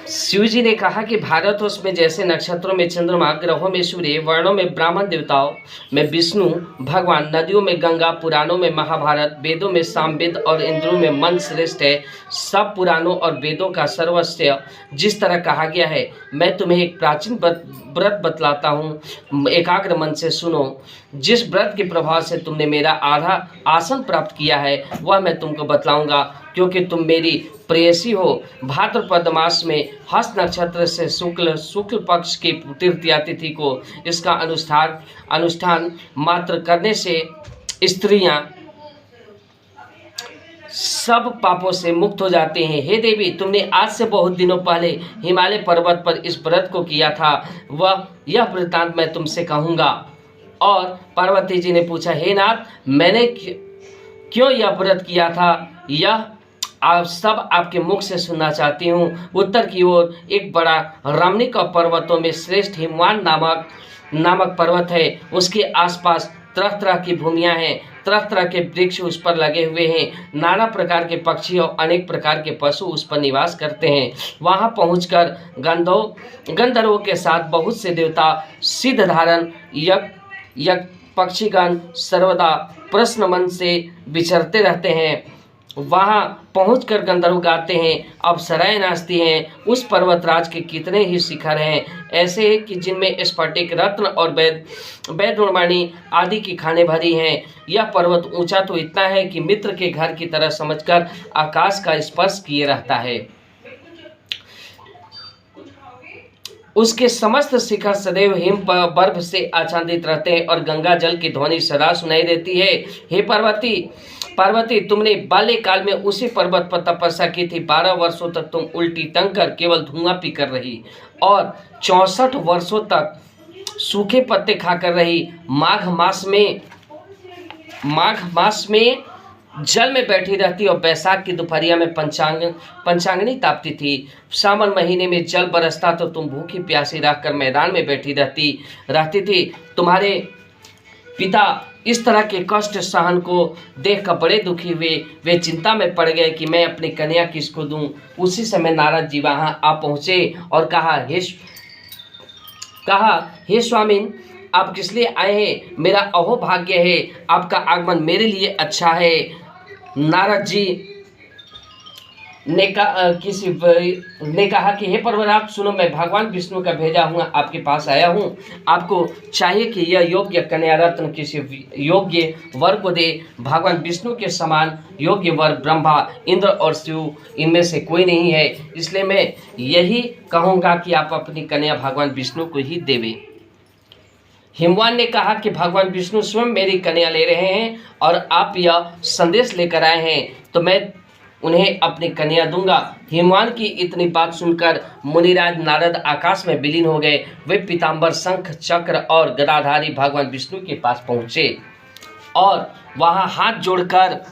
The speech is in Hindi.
शिव जी ने कहा कि भारतवर्ष में जैसे नक्षत्रों में चंद्रमा, ग्रहों में सूर्य, वर्णों में ब्राह्मण, देवताओं में विष्णु भगवान, नदियों में गंगा, पुराणों में महाभारत, वेदों में सामवेद और इंद्रियों में मन श्रेष्ठ है, सब पुराणों और वेदों का सर्वस्व जिस तरह कहा गया है, मैं तुम्हें एक प्राचीन व्रत बतलाता हूँ, एकाग्र मन से सुनो। जिस व्रत के प्रभाव से तुमने मेरा आधा आसन प्राप्त किया है वह मैं तुमको बतलाऊंगा, क्योंकि तुम मेरी प्रेयसी हो। भाद्रपद मास में हस्त नक्षत्र से शुक्ल पक्ष की तृतीया तिथि को इसका अनुष्ठान मात्र करने से स्त्रियां सब पापों से मुक्त हो जाते हैं। हे देवी, तुमने आज से बहुत दिनों पहले हिमालय पर्वत पर इस व्रत को किया था, यह वृत्तांत मैं तुमसे कहूँगा। और पार्वती जी ने पूछा, हे नाथ, मैंने क्यों यह व्रत किया था, यह आप सब आपके मुख से सुनना चाहती हूँ। उत्तर की ओर एक बड़ा रमणीक पर्वतों में श्रेष्ठ हिमवान नामक पर्वत है। उसके आसपास तरह तरह की भूमियाँ हैं, तरह तरह के वृक्ष उस पर लगे हुए हैं, नाना प्रकार के पक्षी और अनेक प्रकार के पशु उस पर निवास करते हैं। वहाँ पहुंचकर गंधर्वों के साथ बहुत से देवता, सिद्ध धारण यज्ञ पक्षीगण सर्वदा प्रसन्न मन से विचरते रहते हैं। वहाँ पहुंचकर गंधर्व गाते हैं, अप्सराएं नाचती हैं। उस पर्वतराज के कितने ही शिखर हैं ऐसे कि जिनमें स्फटिक, रत्न और वैदुर्मणि आदि की खानें भरी हैं। यह पर्वत ऊंचा तो इतना है कि मित्र के घर की तरह समझकर आकाश का स्पर्श किए रहता है। उसके समस्त शिखर सदैव हिम बर्फ से आच्छादित रहते हैं और गंगा जल की ध्वनि सदा सुनाई देती है। हे पार्वती, तुमने बाल्यकाल में उसी पर्वत पर तपस्या की थी। 12 वर्षों तक तुम उल्टी टंग कर केवल धुआं पीकर रही और 64 वर्षों तक सूखे पत्ते खाकर रही। माघ मास में जल में बैठी रहती और बैसाख की दोपहरिया में पंचांगनी तापती थी। सावन महीने में जल बरसता तो तुम भूखी प्यासी रहकर मैदान में बैठी रहती थी। तुम्हारे पिता इस तरह के कष्ट सहन को देखकर बड़े दुखी हुए। वे चिंता में पड़ गए कि मैं अपनी कन्या किसको दूं। उसी समय नारद जी वहां आ पहुंचे और कहा, हे स्वामिन, आप किस लिए आए हैं? मेरा अहोभाग्य है, आपका आगमन मेरे लिए अच्छा है। नारद जी ने कहा कि हे पर्वतराज सुनो, मैं भगवान विष्णु का भेजा हुआ आपके पास आया हूँ। आपको चाहिए कि यह योग्य कन्या रत्न किसी योग्य वर को दे। भगवान विष्णु के समान योग्य वर ब्रह्मा, इंद्र और शिव इनमें से कोई नहीं है। इसलिए मैं यही कहूँगा कि आप अपनी कन्या भगवान विष्णु को ही देवे। हिमवान ने कहा कि भगवान विष्णु स्वयं मेरी कन्या ले रहे हैं और आप यह संदेश लेकर आए हैं, तो मैं उन्हें अपनी कन्या दूंगा। हिमवान की इतनी बात सुनकर मुनिराज नारद आकाश में विलीन हो गए। वे पीताम्बर, शंख, चक्र और गदाधारी भगवान विष्णु के पास पहुंचे और वहां हाथ जोड़कर